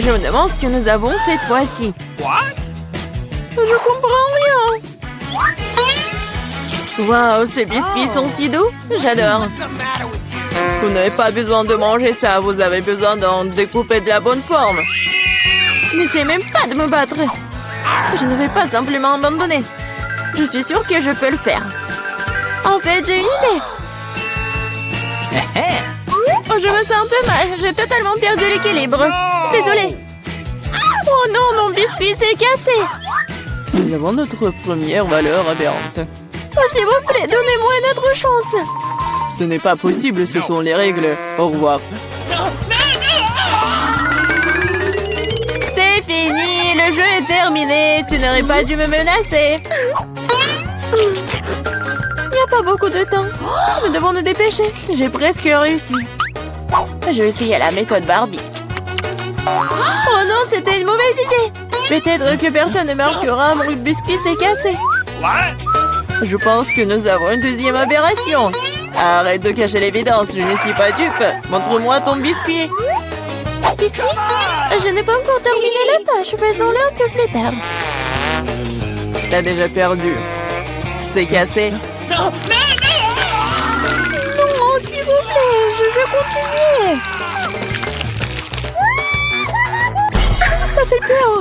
Je me demande ce que nous avons cette fois-ci. Je comprends rien. Waouh, ces biscuits sont si doux. J'adore. Vous n'avez pas besoin de manger ça. Vous avez besoin d'en découper de la bonne forme. N'essayez même pas de me battre. Je ne vais pas simplement abandonner. Je suis sûre que je peux le faire. En fait, j'ai une idée. Oh, je me sens un peu mal. J'ai totalement perdu l'équilibre. Désolée. Oh non, mon biscuit s'est cassé. Nous avons notre première valeur aberrante. Oh, s'il vous plaît, donnez-moi une autre chance. Ce n'est pas possible, ce sont les règles. Au revoir. C'est fini, le jeu est terminé. Tu n'aurais pas dû me menacer. Il n'y a pas beaucoup de temps. Nous devons nous dépêcher. J'ai presque réussi. Je vais essayer la méthode Barbie. Oh non, c'était une mauvaise idée. Peut-être que personne ne marquera, mon biscuit s'est cassé. Je pense que nous avons une deuxième aberration. Arrête de cacher l'évidence, je ne suis pas dupe. Montre-moi ton biscuit. Biscuit? Je n'ai pas encore terminé la tâche, faisons-le un peu plus tard. T'as déjà perdu. C'est cassé. Non, s'il vous plaît, je veux continuer. Ça fait peur.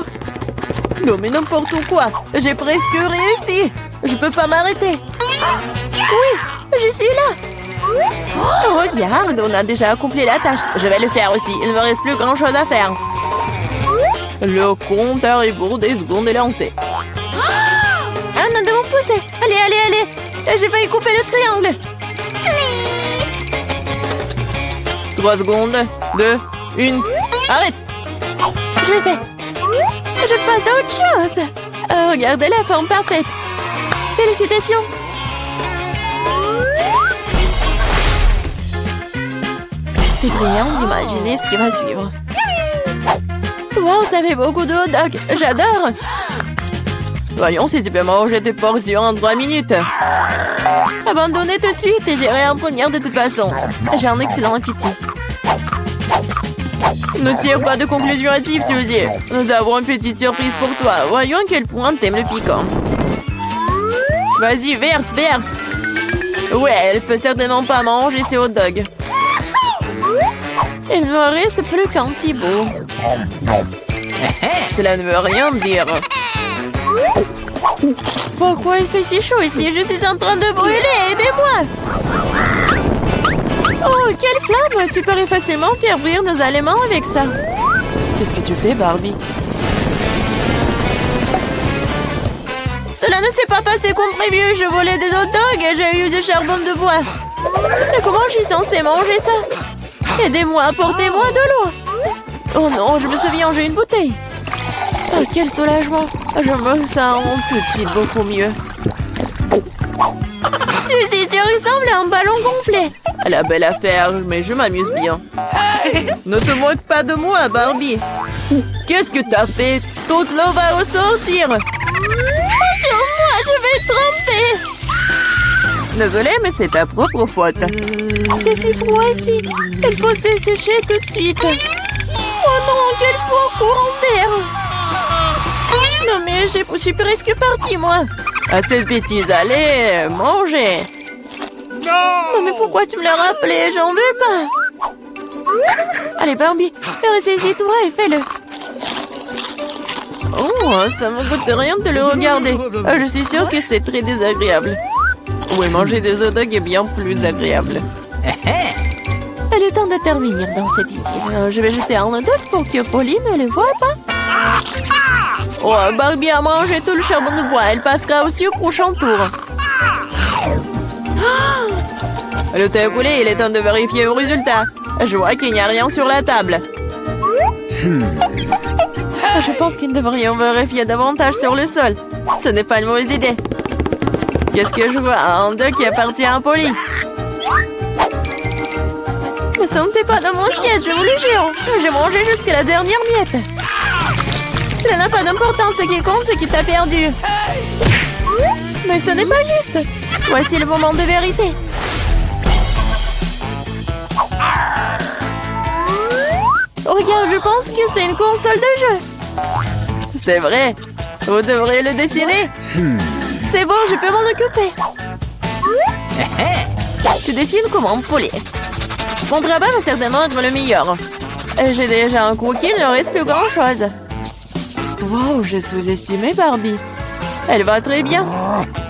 Non, mais n'importe quoi. J'ai presque réussi. Je peux pas m'arrêter. Oui, je suis là. Oh, regarde, on a déjà accompli la tâche. Je vais le faire aussi. Il ne me reste plus grand-chose à faire. Le compte à rebours des secondes est lancé. Ah, nous devons pousser. Allez, allez, allez. J'ai failli couper le triangle. 3 secondes. 2, 1. Arrête. Je l'ai fait. Je passe à autre chose. Regardez la forme parfaite. Félicitations. C'est brillant d'imaginer ce qui va suivre. Wow, ça fait beaucoup de hot dog. J'adore. Voyons si tu peux manger tes portions en 3 minutes. Abandonnez tout de suite et j'irai en première de toute façon. J'ai un excellent appétit. Ne tire pas de conclusion hâtive, Suzy. Nous avons une petite surprise pour toi. Voyons à quel point t'aimes le piquant. Vas-y, verse, verse. Ouais, elle peut certainement pas manger ses hot dogs. Il ne me reste plus qu'un petit bout. Cela ne veut rien dire. Pourquoi il fait si chaud ici? Je suis en train de brûler. Aidez-moi! Oh, quelle flamme! Tu pourrais facilement faire brûler nos aliments avec ça. Qu'est-ce que tu fais, Barbie? Cela ne s'est pas passé comme prévu. Je volais des hot dogs et j'ai eu du charbon de bois. Mais comment je suis censée manger ça? Aidez-moi, apportez-moi de l'eau. Oh non, je me souviens, j'ai une bouteille. Oh, quel soulagement. Je me sens tout de suite beaucoup mieux. Suzy, tu ressembles à un ballon gonflé. La belle affaire, mais je m'amuse bien. Ne te moque pas de moi, Barbie. Qu'est-ce que t'as fait? Toute l'eau va ressortir. Sur moi, je vais tremper. Désolée, mais c'est ta propre faute. C'est si froid ici. Il faut se sécher tout de suite. Oh non, quel fort courant d'air. Non mais je suis presque partie, moi. À cette bêtise, allez, mangez. Non mais pourquoi tu me l'as rappelé? J'en veux pas. Allez Barbie, ressaisis-toi et fais-le. Oh, ça me coûte rien de le regarder. Je suis sûre que c'est très désagréable. Oui, manger des hot dogs est bien plus agréable. Il est temps de terminer dans cette idylle. Je vais jeter un hot dog pour que Pauline ne le voie pas. Oh, Barbie a mangé tout le charbon de bois. Elle passera aussi au prochain tour. Le thé a coulé, il est temps de vérifier le résultat. Je vois qu'il n'y a rien sur la table. Je pense qu'il devrions vérifier davantage sur le sol. Ce n'est pas une mauvaise idée. Qu'est-ce que je vois? Un dog qui appartient à Polly. Ne sentez pas dans mon siège, je vous le jure. J'ai mangé jusqu'à la dernière miette. Cela n'a pas d'importance, ce qui compte, c'est qu'il t'a perdu. Mais ce n'est pas juste. Voici le moment de vérité. Regarde, je pense que c'est une console de jeu. C'est vrai. Vous devriez le dessiner. C'est bon, je peux m'en occuper. Tu dessines comment, Polly? Mon travail va certainement être le meilleur. J'ai déjà un croquis, il ne reste plus grand-chose. Wow, j'ai sous-estimé Barbie. Elle va très bien.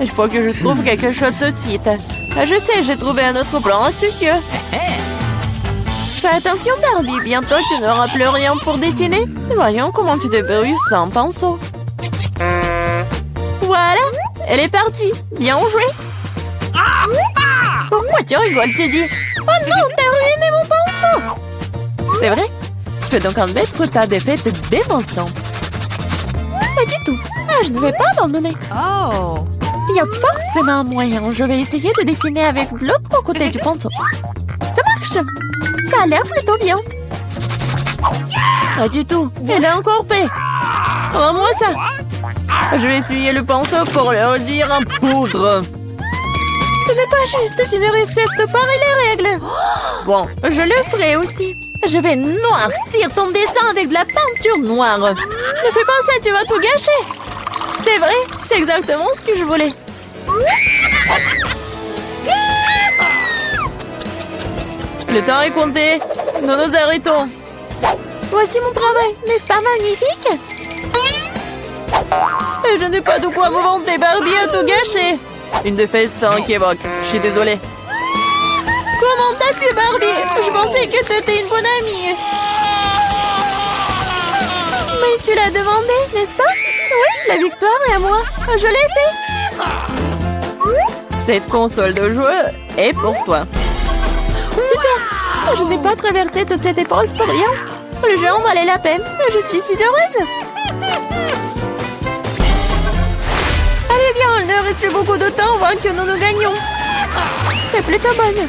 Il faut que je trouve quelque chose tout de suite. Je sais, j'ai trouvé un autre plan astucieux. Fais attention, Barbie. Bientôt, tu n'auras plus rien pour dessiner. Voyons comment tu débrouilles sans pinceau. Voilà, elle est partie. Bien joué. Pourquoi tu rigoles, Suzy? Oh non, t'as ruiné mon pinceau. C'est vrai? Tu peux donc admettre ta défaite dès maintenant. Pas du tout. Ah, je ne vais pas abandonner. Oh. Il y a forcément un moyen. Je vais essayer de dessiner avec l'autre côté du pinceau. Ça marche. Ça a l'air plutôt bien. Pas du tout. Elle a encore fait. Rends-moi ça. Je vais essuyer le pinceau pour le réduire en poudre. Ce n'est pas juste. Tu ne respectes pas les règles. Bon, je le ferai aussi. Je vais noircir ton dessin avec de la peinture noire. Ne fais pas ça, tu vas tout gâcher. C'est vrai, c'est exactement ce que je voulais. Le temps est compté. Nous nous arrêtons. Voici mon travail, n'est-ce pas magnifique? Et je n'ai pas de quoi me vanter, Barbie a tout gâché. Une défaite sans équivoque. Je suis désolée. Comment t'as pu, Barbie? Je pensais que t'étais une bonne amie. Mais tu l'as demandé, n'est-ce pas? Oui, la victoire est à moi. Je l'ai fait. Cette console de jeu est pour toi. Super. Je n'ai pas traversé toute cette épreuve pour rien. Le jeu en valait la peine. Je suis si heureuse. Allez bien, il ne reste plus beaucoup de temps avant que nous gagnions. T'es plutôt bonne.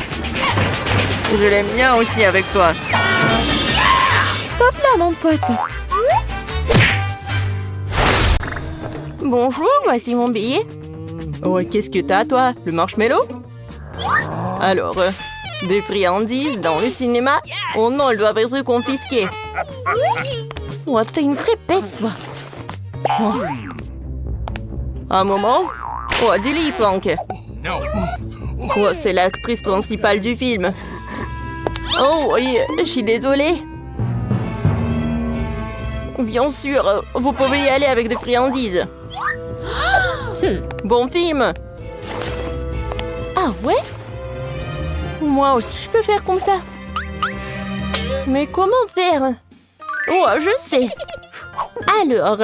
Je l'aime bien aussi avec toi. Top là, mon pote. Bonjour, voici mon billet. Oh, qu'est-ce que t'as, toi? Le marshmallow? Alors, des friandises dans le cinéma? Oh non, elles doivent être confisquées. Oh, t'es une vraie peste, toi. Oh. Un moment. Oh, dis-lui, Franck. Oh, c'est l'actrice principale du film. Oh, oui, je suis désolée. Bien sûr, vous pouvez y aller avec des friandises. Bon film. Ah ouais? Moi aussi, je peux faire comme ça. Mais comment faire? Oh, je sais. Alors,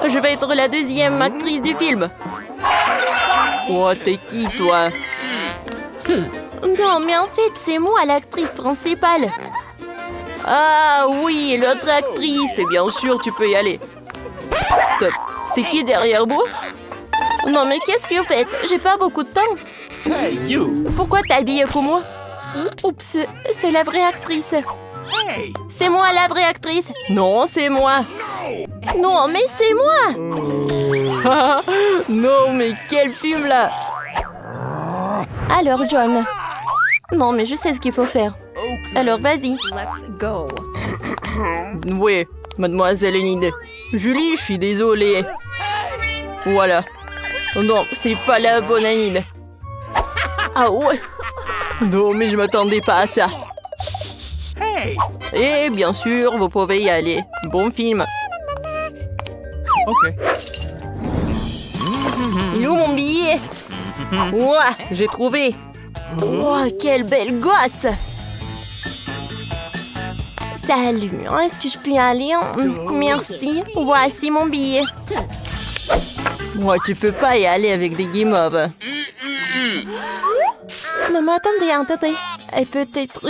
je vais être la deuxième actrice du film. Oh, t'es qui, toi? Non, mais en fait, c'est moi l'actrice principale. Ah oui, l'autre actrice. Bien sûr, tu peux y aller. Stop. C'est qui derrière vous? Non, mais qu'est-ce que vous faites? J'ai pas beaucoup de temps. Hey, you! Pourquoi t'es habillée comme moi? Oups, c'est la vraie actrice. Hey! C'est moi la vraie actrice. Non, c'est moi. Non, mais c'est moi. Non, mais quel film là. Alors, John. Non, mais je sais ce qu'il faut faire. Alors, vas-y. Let's go. Oui, mademoiselle une idée. Julie, je suis désolée. Voilà. Non, c'est pas la bonne idée. Ah ouais. Non, mais je m'attendais pas à ça. Hey! Et bien sûr, vous pouvez y aller. Bon film. OK. Il est où mon billet? Ouah, j'ai trouvé. Oh, quelle belle gosse. Salut, est-ce que je peux y aller? Merci, voici mon billet. Moi, tu peux pas y aller avec des guimauves. Non, mais attendez. Et peut-être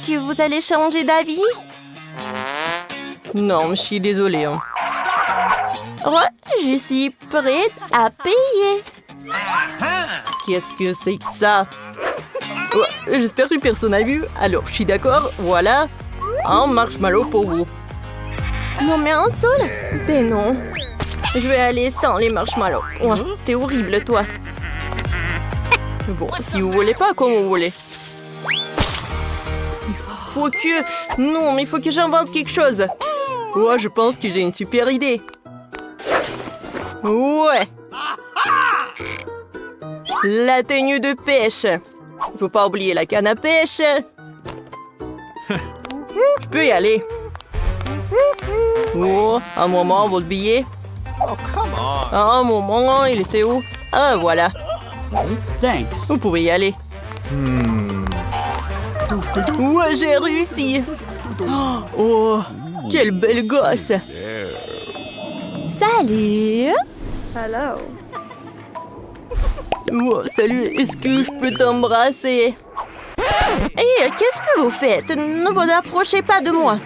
que vous allez changer d'avis? Non, je suis désolée. Hein. Oh, je suis prête à payer. Qu'est-ce que c'est que ça? Oh, j'espère que personne n'a vu. Alors, je suis d'accord. Voilà. Un marshmallow pour vous. Non, mais un seul? Ben non. Je vais aller sans les marshmallows. Oh, t'es horrible, toi. Bon, si vous voulez pas, comme vous voulez. faut que... Non, mais il faut que j'invente quelque chose. Oh, je pense que j'ai une super idée. Ouais. La tenue de pêche. Il faut pas oublier la canne à pêche. Je peux y aller. Oh, un moment, votre billet. Oh, come on. Un moment, il était où? Ah, voilà. Thanks. Vous pouvez y aller. Ouais, j'ai réussi. Oh, quelle belle gosse. Salut. Hello. Oh, salut, est-ce que je peux t'embrasser? Hé, qu'est-ce que vous faites? Ne vous approchez pas de moi.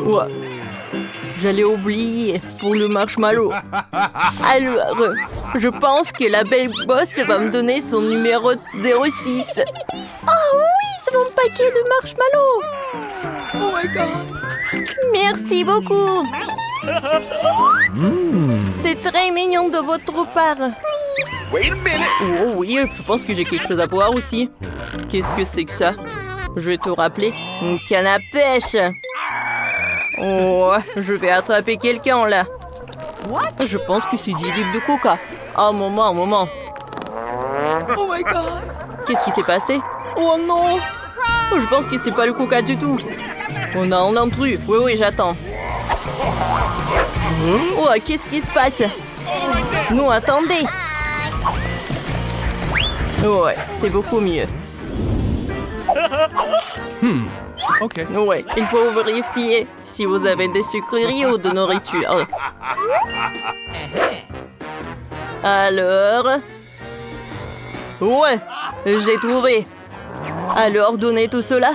Ouais. J'allais oublier pour le marshmallow. Alors, je pense que la belle boss va me donner son numéro 06. Oh oui, c'est mon paquet de marshmallows. Oh my god. Merci beaucoup. C'est très mignon de votre part. Wait a minute. Oh oui, je pense que j'ai quelque chose à boire aussi. Qu'est-ce que c'est que ça? Je vais te rappeler. Une canne à pêche. Oh, je vais attraper quelqu'un là. Je pense que c'est 10 litres de coca. Un moment. Oh my god. Qu'est-ce qui s'est passé? Oh non. Je pense que c'est pas le coca du tout. On a un intrus. Oui, j'attends. Oh, qu'est-ce qui se passe? Non, attendez. Ouais, c'est beaucoup mieux. Okay. Ouais, il faut vérifier si vous avez des sucreries ou de nourriture. Alors... Ouais, j'ai trouvé. Alors, donnez tout cela.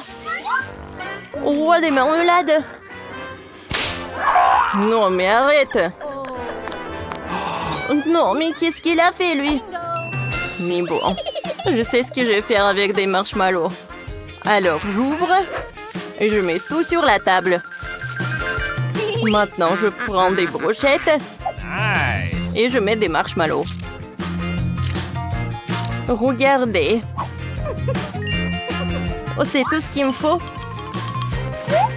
Oh, des marmelades. Non, mais arrête. Non, mais qu'est-ce qu'il a fait, lui? Mais bon, je sais ce que je vais faire avec des marshmallows. Alors, j'ouvre et je mets tout sur la table. Maintenant, je prends des brochettes Nice. et je mets des marshmallows. Regardez. Oh, c'est tout ce qu'il me faut.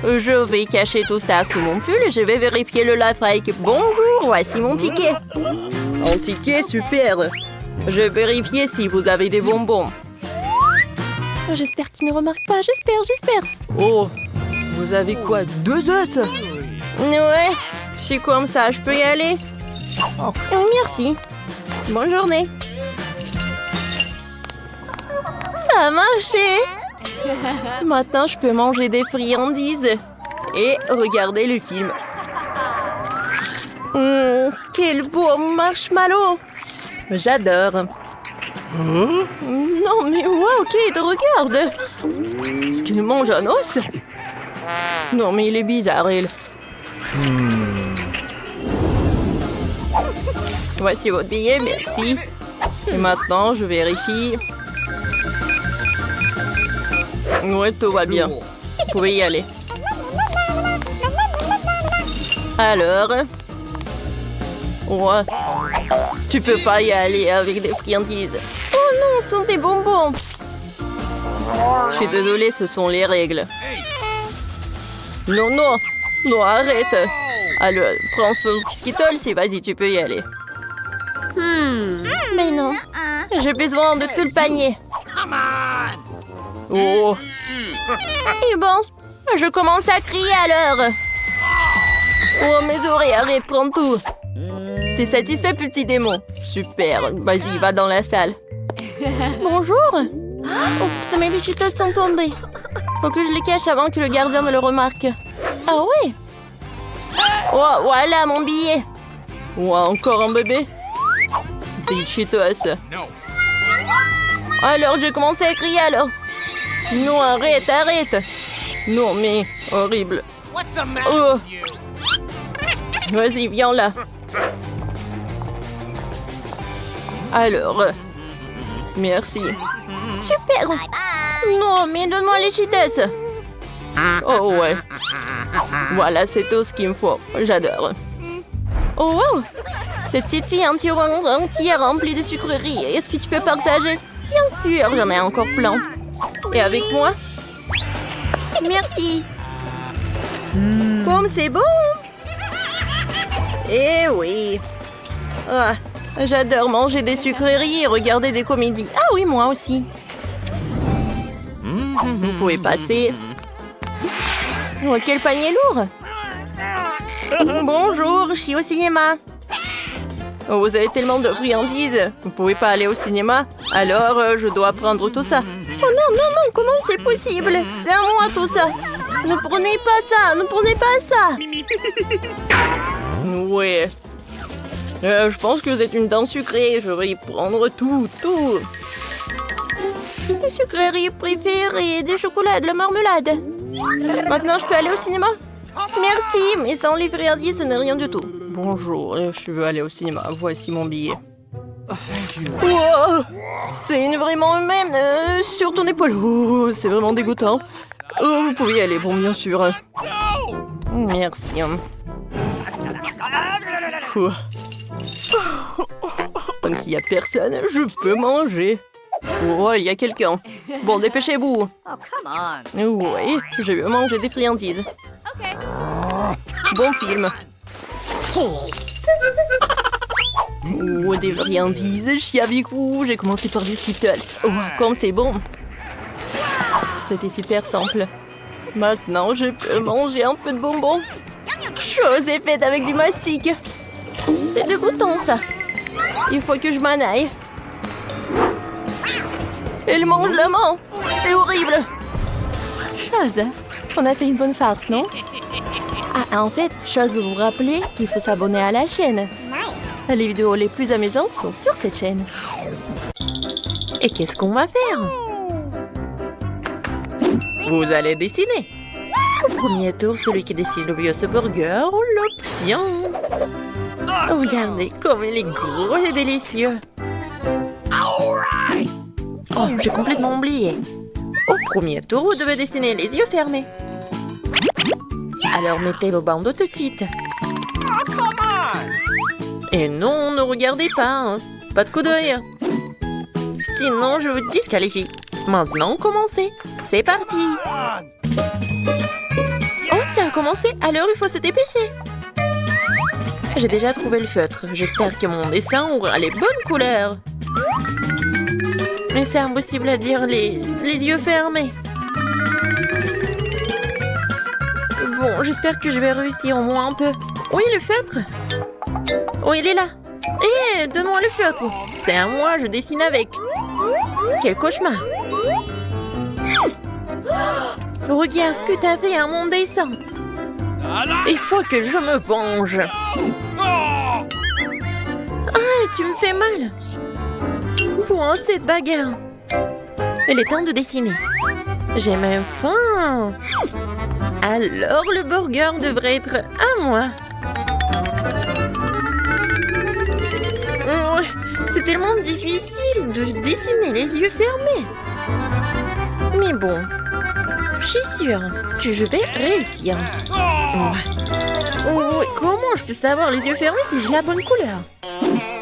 Je vais cacher tout ça sous mon pull et je vais vérifier le lave-break. Bonjour, voici mon ticket. Un ticket, super. Je vais vérifier si vous avez des bonbons. J'espère qu'il ne remarque pas, j'espère. Oh, vous avez quoi? 2 œufs? Ouais, je suis comme ça, je peux y aller? Oh, merci. Bonne journée. Ça a marché. Maintenant, je peux manger des friandises et regarder le film. Quel beau marshmallow. J'adore. Non, mais wow, Kate, regarde. Est-ce qu'il mange un os? Non, mais il est bizarre, il. Voici votre billet, merci. Et maintenant, je vérifie. Oui, tout va bien. Vous pouvez y aller. Alors... Ouais. Tu peux pas y aller avec des friandises. Oh non, ce sont des bonbons. Je suis désolée, ce sont les règles. Non, arrête. Alors, prends ce Skittles et vas-y, tu peux y aller. Mais non, j'ai besoin de tout le panier. Oh. Et bon, je commence à crier alors. Oh, mes oreilles, arrête, prends tout. T'es satisfait, petit démon? Super, vas-y, va dans la salle. Bonjour. Oups, mes Cheetos sont tombés. Faut que je les cache avant que le gardien ne le remarque. Ah ouais. Oh, voilà mon billet. Oh, encore un bébé? Des Cheetos. No. Alors, j'ai commencé à crier alors. Non, arrête. Non, mais horrible. What's the matter Oh. with you? Vas-y, viens là. Alors, merci. Super. Non, mais donne-moi les Cheetos. Oh ouais. Voilà, c'est tout ce qu'il me faut. J'adore. Oh wow. Cette petite fille entière remplie de sucreries. Est-ce que tu peux partager? Bien sûr, j'en ai encore plein. Et avec moi? Merci. Pomme, c'est bon. Eh oui. Ah, j'adore manger des sucreries et regarder des comédies. Ah oui, moi aussi. Vous pouvez passer. Oh, quel panier lourd. Bonjour, je suis au cinéma. Oh, vous avez tellement de friandises. Vous pouvez pas aller au cinéma? Alors, je dois prendre tout ça. Oh non, non, non, comment c'est possible? C'est à moi tout ça. Ne prenez pas ça, ne prenez pas ça. Ouais. Je pense que vous êtes une dent sucrée. Je vais y prendre tout. Mes sucreries préférées, des chocolats, de la marmelade. Maintenant, je peux aller au cinéma? Merci, mais sans les friandises, ce n'est rien du tout. Bonjour, je veux aller au cinéma. Voici mon billet. Wow, c'est une vraiment humaine sur ton épaule. Oh, c'est vraiment dégoûtant. Oh, vous pouvez y aller, bon, bien sûr. Merci. Donc, il n'y a personne, je peux manger. Oh, il y a quelqu'un. Bon, dépêchez-vous. Oui, je veux manger des friandises. Bon film. Oh, des friandises, je suis avec vous. J'ai commencé par des Skittles. Oh, comme c'est bon. C'était super simple. Maintenant, je peux manger un peu de bonbons. Chose est faite avec du mastic. C'est dégoûtant, ça. Il faut que je m'en aille. Elle mange la main. C'est horrible. Chose, on a fait une bonne farce, non? Ah, en fait, Chose veut vous rappeler qu'il faut s'abonner à la chaîne. Les vidéos les plus amusantes sont sur cette chaîne. Et qu'est-ce qu'on va faire? Vous allez dessiner. Au premier tour, celui qui dessine le mieux ce burger, on l'obtient. Regardez comme il est gros et délicieux. Oh, j'ai complètement oublié. Au premier tour, vous devez dessiner les yeux fermés. Alors mettez vos bandeaux tout de suite. Et non, ne regardez pas. Hein. Pas de coup d'œil. Sinon, je vous disqualifie. Maintenant, commencez. C'est parti. Oh, ça a commencé. Alors, il faut se dépêcher. J'ai déjà trouvé le feutre. J'espère que mon dessin aura les bonnes couleurs. Mais c'est impossible à dire les yeux fermés. Bon, j'espère que je vais réussir au moins un peu. Oui, le feutre. Oh, il est là. Hé, donne-moi le feutre. C'est à moi, je dessine avec. Quel cauchemar. Regarde ce que t'as fait à mon dessin. Il faut que je me venge. Ah, tu me fais mal. Bon, cette bagarre. Il est temps de dessiner. J'ai même faim. Alors, le burger devrait être à moi. Oh, c'est tellement difficile de dessiner les yeux fermés. Mais bon, je suis sûre que je vais réussir. Oh, comment je peux savoir les yeux fermés si j'ai la bonne couleur?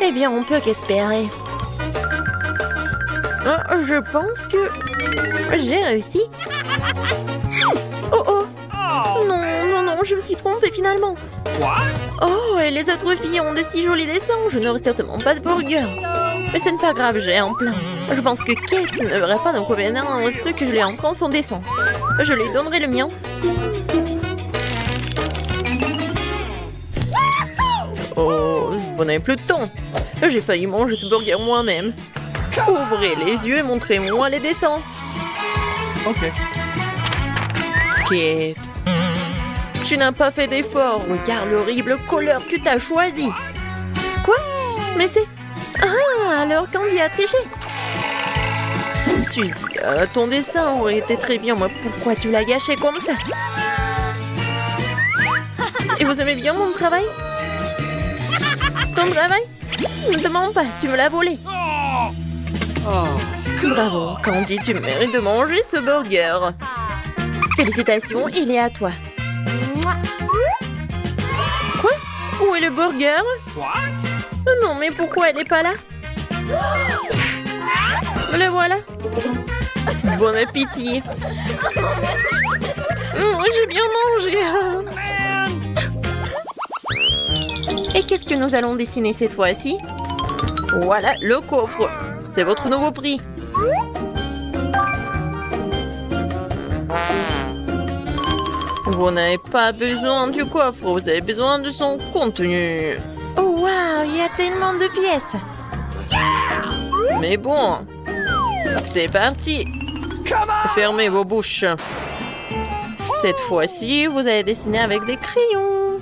Eh bien, on peut qu'espérer. Oh, je pense que j'ai réussi. Oh oh. Non, non, non, je me suis trompée finalement. Oh, et les autres filles ont de si jolis dessins. Je n'aurai certainement pas de burger. Mais ce n'est pas grave, j'ai un plan. Je pense que Kate ne verra pas d'inconvénient à ce que je lui en prends son dessin. Je lui donnerai le mien. Oh, vous n'avez plus de temps. J'ai failli manger ce burger moi-même. Ouvrez les yeux et montrez-moi les dessins. Ok. Kate, tu n'as pas fait d'effort. Regarde l'horrible couleur que tu as choisi. Quoi? Mais c'est... Ah, alors Candy a triché. Suzy, ton dessin aurait été très bien. Moi, pourquoi tu l'as gâché comme ça? Et vous aimez bien mon travail? Ton travail? Ne te mens pas, tu me l'as volé. Bravo, Candy, tu mérites de manger ce burger. Félicitations, il est à toi. Quoi? Où est le burger? Non, mais pourquoi elle n'est pas là? Le voilà. Bon appétit. J'ai bien mangé. Et qu'est-ce que nous allons dessiner cette fois-ci? Voilà le coffre. C'est votre nouveau prix. Vous n'avez pas besoin du coffre, vous avez besoin de son contenu. Oh waouh, il y a tellement de pièces. Mais bon, c'est parti. Fermez vos bouches. Cette fois-ci, vous allez dessiner avec des crayons.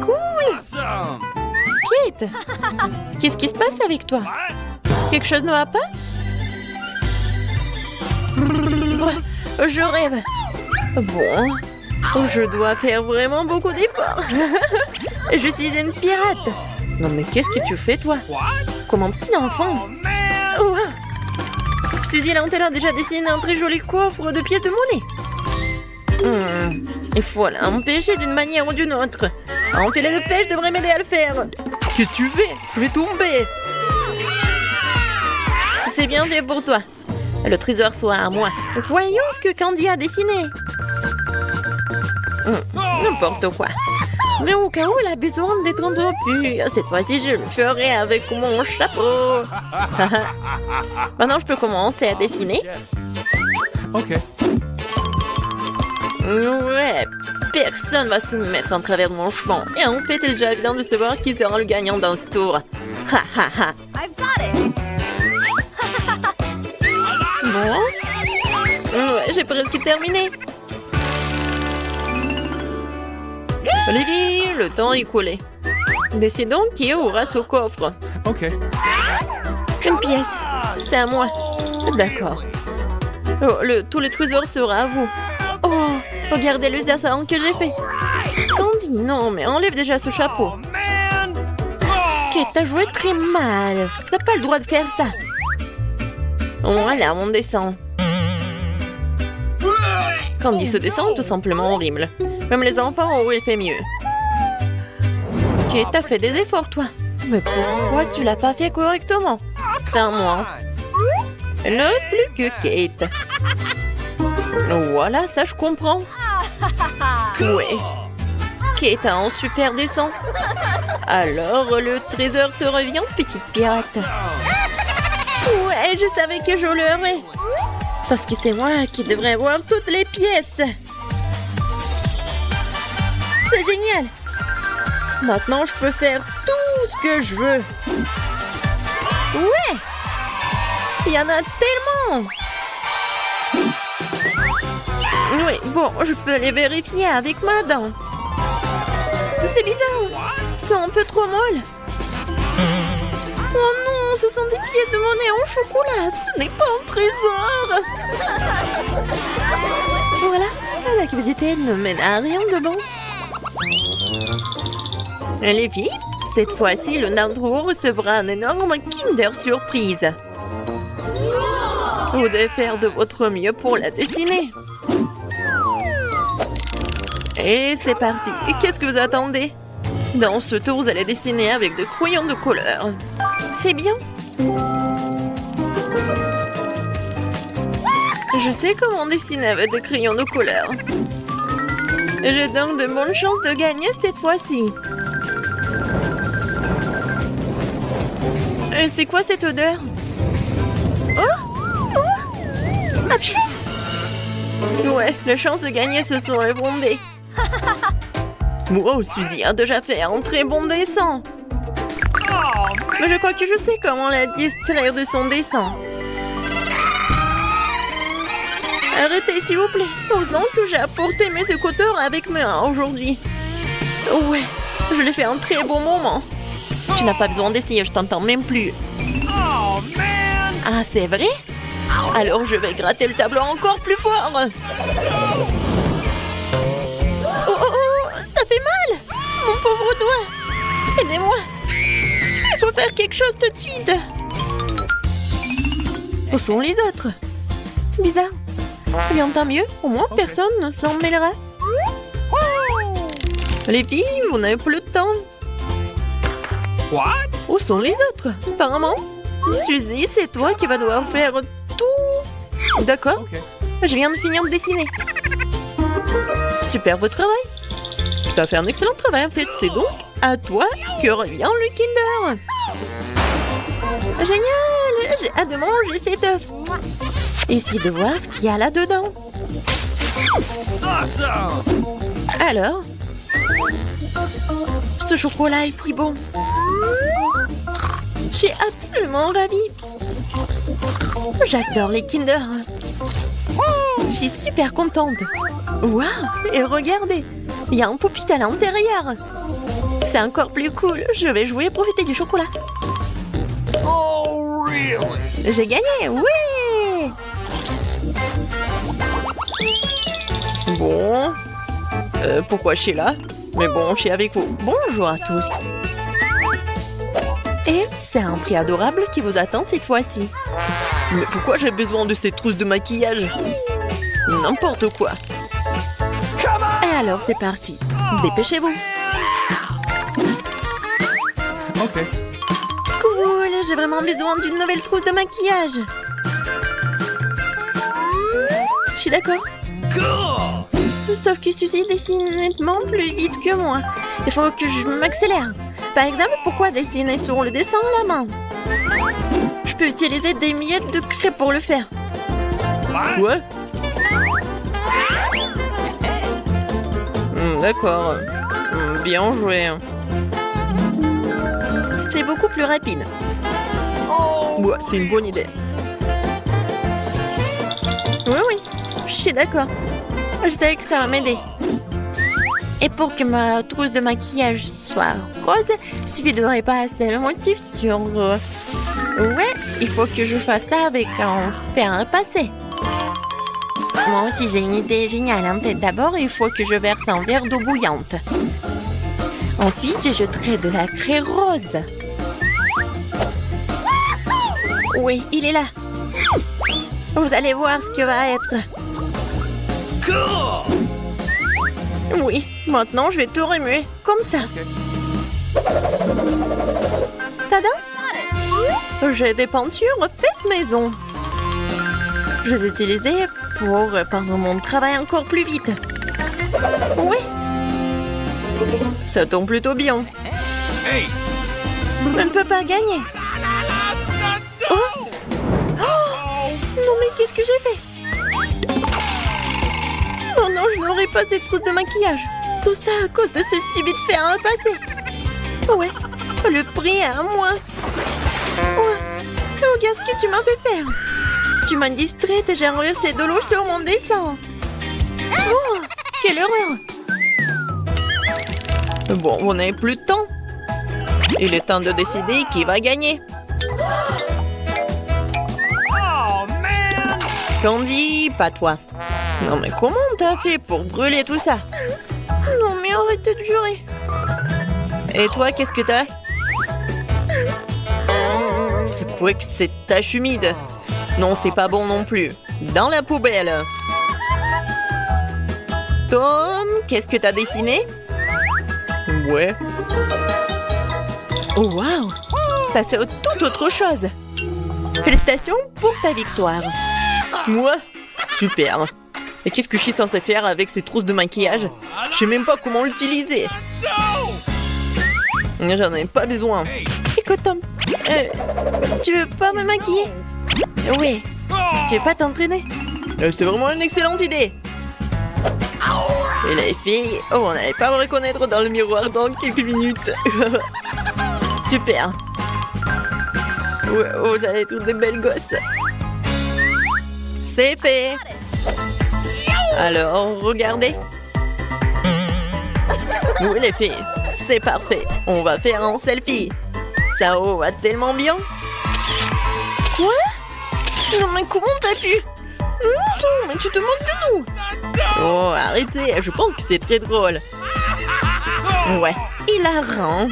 Cool. Kate, qu'est-ce qui se passe avec toi? Quelque chose ne va pas? Je rêve. Bon, je dois faire vraiment beaucoup d'efforts. Je suis une pirate. Non mais qu'est-ce que tu fais toi? Comme un petit enfant. Oh, wow. Suzy Lantel a déjà dessiné un très joli coffre de pièces de monnaie. Il faut l'empêcher d'une manière ou d'une autre. Un filet de pêche devrait m'aider à le faire. Qu'est-ce que tu fais? Je vais tomber. C'est bien fait pour toi. Le trésor soit à moi. Voyons ce que Candy a dessiné. N'importe quoi. Mais au cas où elle a besoin d'être entretenue, cette fois-ci je le ferai avec mon chapeau. Maintenant je peux commencer à dessiner. Ok. Ouais, personne va se mettre en travers de mon chemin. Et en fait, il est déjà évident de savoir qui sera le gagnant dans ce tour. Ha ha ha. Bon. Ouais, j'ai presque terminé. Olivie, le temps est coulé. Décidons qui aura ce coffre. Ok. Une pièce. C'est à moi. D'accord. Oh, tout le trésor sera à vous. Oh, regardez le dessin que j'ai fait. Candy, non, mais enlève déjà ce chapeau. Kate, t'as joué très mal. Tu n'as pas le droit de faire ça. Voilà, mon dessin. Candy, ce dessin est tout simplement horrible. Même les enfants auraient fait mieux. Kate, t'as fait des efforts, toi. Mais pourquoi tu l'as pas fait correctement? C'est à moi. Il ne reste plus que Kate. Voilà, ça je comprends. Ouais. Kate a un super dessin. Alors, le trésor te revient, petite pirate. Ouais, je savais que je l'aurais. Parce que c'est moi qui devrais avoir toutes les pièces. C'est génial. Maintenant, je peux faire tout ce que je veux. Ouais. Il y en a tellement. Oui, bon, je peux les vérifier avec ma dent. C'est bizarre. Ils sont un peu trop molles. Oh non, ce sont des pièces de monnaie en chocolat. Ce n'est pas un trésor. Voilà, la curiosité ne mène à rien de bon. Les filles, cette fois-ci, le Nandro recevra un énorme Kinder Surprise. Vous devez faire de votre mieux pour la dessiner. Et c'est parti. Qu'est-ce que vous attendez? Dans ce tour, vous allez dessiner avec des crayons de couleur. C'est bien. Je sais comment dessiner avec des crayons de couleur. J'ai donc de bonnes chances de gagner cette fois-ci. Et c'est quoi cette odeur? Oh! Ouais, les chances de gagner se sont effondrées. Wow, Suzy a déjà fait un très bon dessin. Mais je crois que je sais comment la distraire de son dessin. Arrêtez, s'il vous plaît. Heureusement que j'ai apporté mes écouteurs avec moi aujourd'hui. Ouais, je l'ai fait un très bon moment. Tu n'as pas besoin d'essayer, je t'entends même plus. Ah, c'est vrai? Alors je vais gratter le tableau encore plus fort. Oh, ça fait mal. Mon pauvre doigt. Aidez-moi. Il faut faire quelque chose tout de suite. Où sont les autres? Bizarre. Bien, tant mieux. Au moins, personne ne s'en mêlera. Les filles, vous n'avez plus de temps. What? Où sont les autres? Apparemment, Suzy, c'est toi qui vas devoir faire tout. D'accord. Ok. Je viens de finir de dessiner. Super beau travail. Tu as fait un excellent travail en fait. C'est donc à toi que revient le Kinder. Génial! J'ai hâte de manger cet œuf. Essaye de voir ce qu'il y a là-dedans. Alors? Ce chocolat est si bon. Je suis absolument ravie. J'adore les Kinder. Je suis super contente. Waouh! Et regardez, il y a un poupit à l'intérieur. C'est encore plus cool. Je vais jouer et profiter du chocolat. Oh, really? J'ai gagné, oui! Bon. Pourquoi je suis là? Mais bon, je suis avec vous. Bonjour à tous. Et c'est un prix adorable qui vous attend cette fois-ci. Mais pourquoi j'ai besoin de ces trousses de maquillage? N'importe quoi. Et alors c'est parti. Dépêchez-vous. Ok. Cool, j'ai vraiment besoin d'une nouvelle trousse de maquillage. Je suis d'accord. Sauf que ceci dessine nettement plus vite que moi. Il faut que je m'accélère. Par exemple, pourquoi dessiner sur le dessin à la main? Je peux utiliser des miettes de craie pour le faire. Quoi? D'accord. Bien joué. C'est beaucoup plus rapide. Ouais, c'est une bonne idée. Oui, je suis d'accord. Je sais que ça va m'aider. Et pour que ma trousse de maquillage soit rose, il suffit de repasser le motif sur... Ouais, il faut que je fasse ça avec un fer à repasser. Moi aussi, j'ai une idée géniale en tête. D'abord, il faut que je verse un verre d'eau bouillante. Ensuite, je jetterai de la craie rose. Oui, il est là. Vous allez voir ce que va être. Oui, maintenant je vais tout remuer, comme ça. Tada! J'ai des peintures faites maison. Je les ai utilisées pour peindre mon travail encore plus vite. Oui. Ça tombe plutôt bien. Je ne peux pas gagner. Oh! Oh! Non mais qu'est-ce que j'ai fait? Oh non, je n'aurai pas cette trousse de maquillage. Tout ça à cause de ce stupide fer à repasser. Ouais, le prix est à moi. Ouais. Regarde ce que tu m'as fait faire. Tu m'as distraite et j'ai renversé de l'eau sur mon dessin. Oh, quelle horreur. Bon, on n'a plus de temps. Il est temps de décider qui va gagner. Oh, man! Candy, pas toi. Non mais comment t'as fait pour brûler tout ça? Non mais arrêtez de jurer. Et toi, qu'est-ce que t'as? C'est quoi que cette tache humide? Non, c'est pas bon non plus. Dans la poubelle. Tom, qu'est-ce que t'as dessiné? Ouais. Oh waouh! Ça c'est tout autre chose. Félicitations pour ta victoire. Moi? Super. Et qu'est-ce que je suis censée faire avec ces trousses de maquillage? Je sais même pas comment l'utiliser. J'en ai pas besoin. Écoute Tom, tu veux pas me maquiller? Oui. Tu veux pas t'entraîner? C'est vraiment une excellente idée. Et les filles, on n'allait pas me reconnaître dans le miroir dans quelques minutes. Super. Ouais, vous allez être des belles gosses. C'est fait. Alors, regardez. Oui, les filles, c'est parfait. On va faire un selfie. Ça va tellement bien. Quoi? Non, mais comment t'as pu? Non, mais tu te moques de nous. Oh, arrêtez. Je pense que c'est très drôle. Ouais, il a rend.